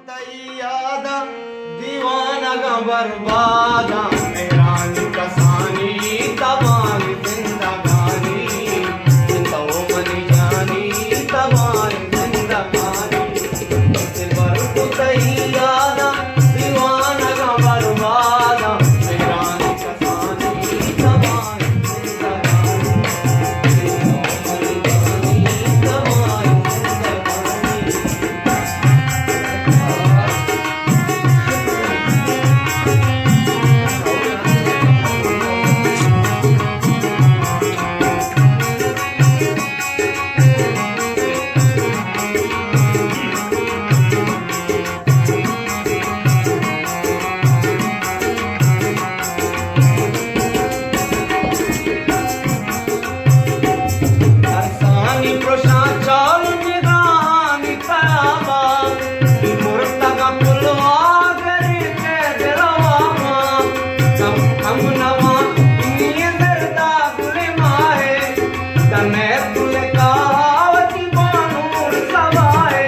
तैयादा दीवाना का बर्बादा मेहरानी कसानी तबाही जिंदगानी तो मनी जानी तबाही जिंदगानी बर्फ तैयादा दीवाना का बर्बादा मेहरानी कसानी तबाही जिंदगानी तो मनी अरसानी प्रशांत चाल निगानी तयाबा मुर्तगा पुलवा गरी के दिलवामा हम नवा इन्हीं दर्दा गुले माए तने तुले कावती बानूर सवाए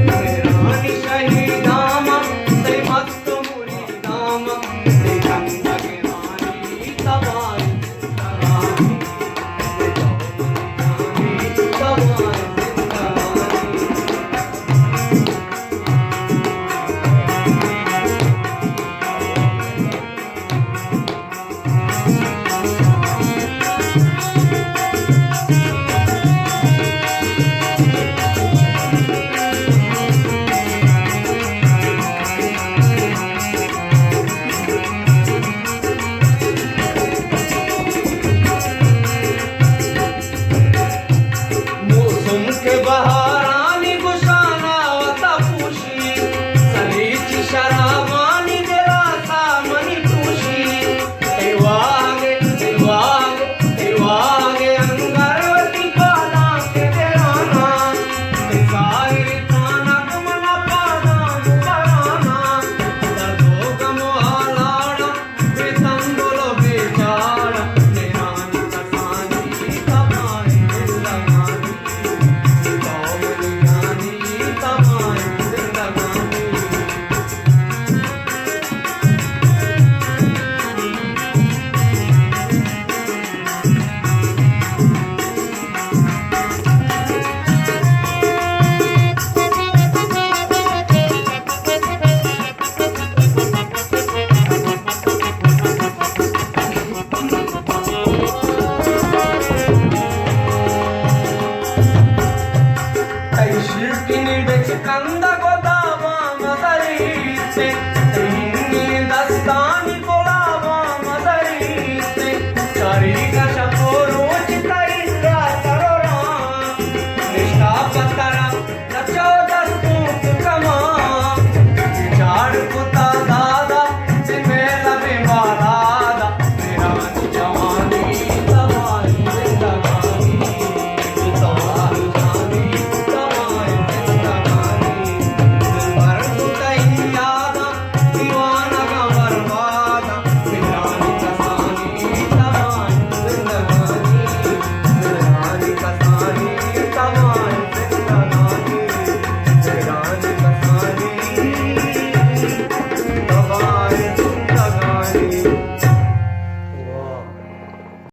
मेरानी शहीदामा ते मस्त मुरी दामा ते गंगा के रानी तबाही तबाही मौसम के बहारानी गुशाना वता पूशी सलीची शराबानी दिलासा मनी टूशी एवागे अंगरवती पाला के देराना सारी ताना कमना पाना मुबराना दर्दो गमो आलाड़ा बेतंगलो बेचारा मेरानी कसानी तबाही जिंदगानी शिल्पी बेच कंद गोदामा मदरी